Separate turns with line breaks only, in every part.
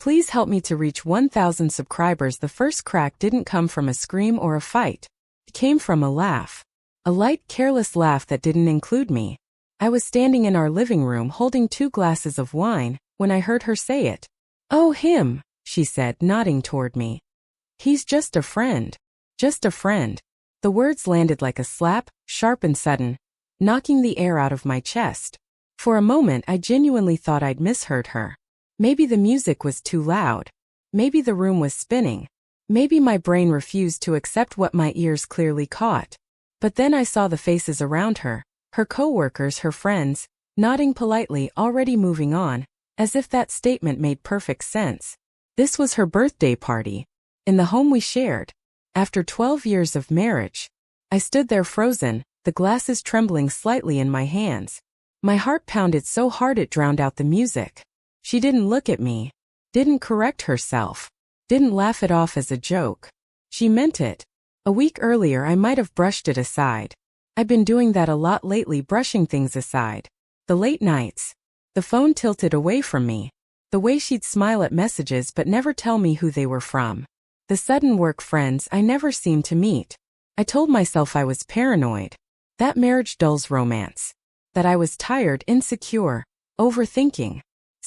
Please help me to reach 1,000 subscribers. The first crack didn't come from a scream or a fight. It came from a laugh. A light, careless laugh that didn't include me. I was standing in our living room holding 2 glasses of wine when I heard her say it. "Oh, him," she said, nodding toward me. "He's just a friend. Just a friend." The words landed like a slap, sharp and sudden, knocking the air out of my chest. For a moment I genuinely thought I'd misheard her. Maybe the music was too loud. Maybe the room was spinning. Maybe my brain refused to accept what my ears clearly caught. But then I saw the faces around her, her co-workers, her friends, nodding politely, already moving on, as if that statement made perfect sense. This was her birthday party, in the home we shared. After 12 years of marriage, I stood there frozen, the glasses trembling slightly in my hands. My heart pounded so hard it drowned out the music. She didn't look at me, didn't correct herself, didn't laugh it off as a joke. She meant it. A week earlier I might have brushed it aside. I've been doing that a lot lately, brushing things aside. The late nights. The phone tilted away from me. The way she'd smile at messages but never tell me who they were from. The sudden work friends I never seemed to meet. I told myself I was paranoid. That marriage dulls romance. That I was tired, insecure, overthinking.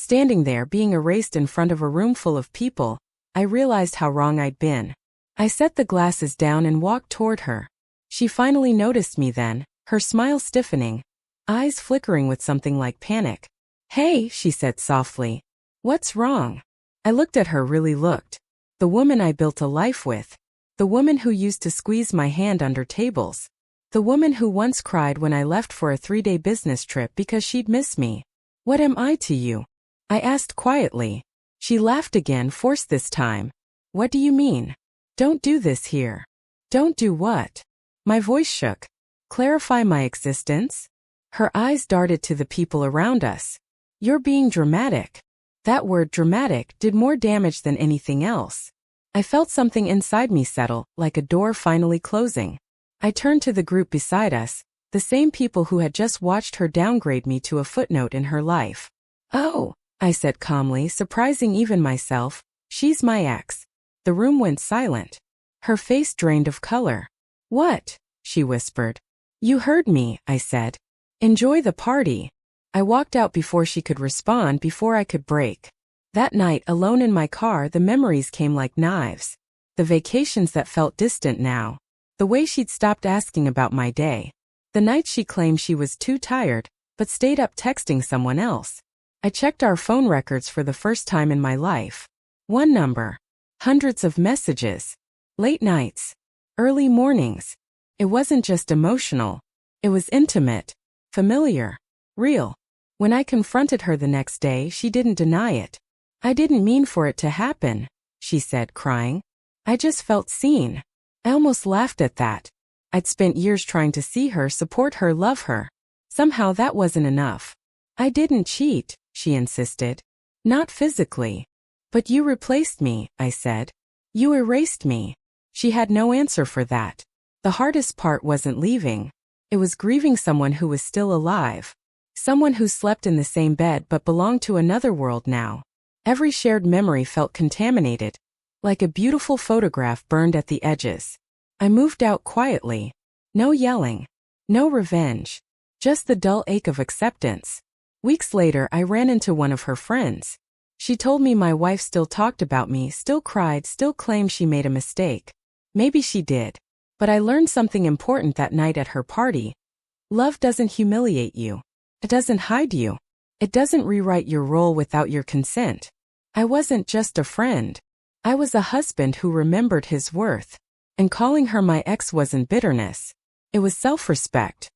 Standing there being erased in front of a room full of people, I realized how wrong I'd been. I set the glasses down and walked toward her. She finally noticed me then, her smile stiffening, eyes flickering with something like panic. "Hey," she said softly. "What's wrong?" I looked at her, really looked. The woman I built a life with. The woman who used to squeeze my hand under tables. The woman who once cried when I left for a 3-day business trip because she'd miss me. "What am I to you?" I asked quietly. She laughed again, forced this time. "What do you mean? Don't do this here." "Don't do what?" My voice shook. "Clarify my existence?" Her eyes darted to the people around us. "You're being dramatic." That word, dramatic, did more damage than anything else. I felt something inside me settle, like a door finally closing. I turned to the group beside us, the same people who had just watched her downgrade me to a footnote in her life. "Oh," I said calmly, surprising even myself, "she's my ex." The room went silent. Her face drained of color. "What?" she whispered. "You heard me," I said. "Enjoy the party." I walked out before she could respond, before I could break. That night, alone in my car, the memories came like knives. The vacations that felt distant now. The way she'd stopped asking about my day. The nights she claimed she was too tired, but stayed up texting someone else. I checked our phone records for the first time in my life. One number. Hundreds of messages. Late nights. Early mornings. It wasn't just emotional. It was intimate. Familiar. Real. When I confronted her the next day, she didn't deny it. "I didn't mean for it to happen," she said, crying. "I just felt seen." I almost laughed at that. I'd spent years trying to see her, support her, love her. Somehow that wasn't enough. "I didn't cheat," she insisted. "Not physically." "But you replaced me," I said. "You erased me." She had no answer for that. The hardest part wasn't leaving. It was grieving someone who was still alive. Someone who slept in the same bed but belonged to another world now. Every shared memory felt contaminated, like a beautiful photograph burned at the edges. I moved out quietly. No yelling. No revenge. Just the dull ache of acceptance. Weeks later, I ran into one of her friends. She told me my wife still talked about me, still cried, still claimed she made a mistake. Maybe she did. But I learned something important that night at her party. Love doesn't humiliate you. It doesn't hide you. It doesn't rewrite your role without your consent. I wasn't just a friend. I was a husband who remembered his worth. And calling her my ex wasn't bitterness. It was self-respect.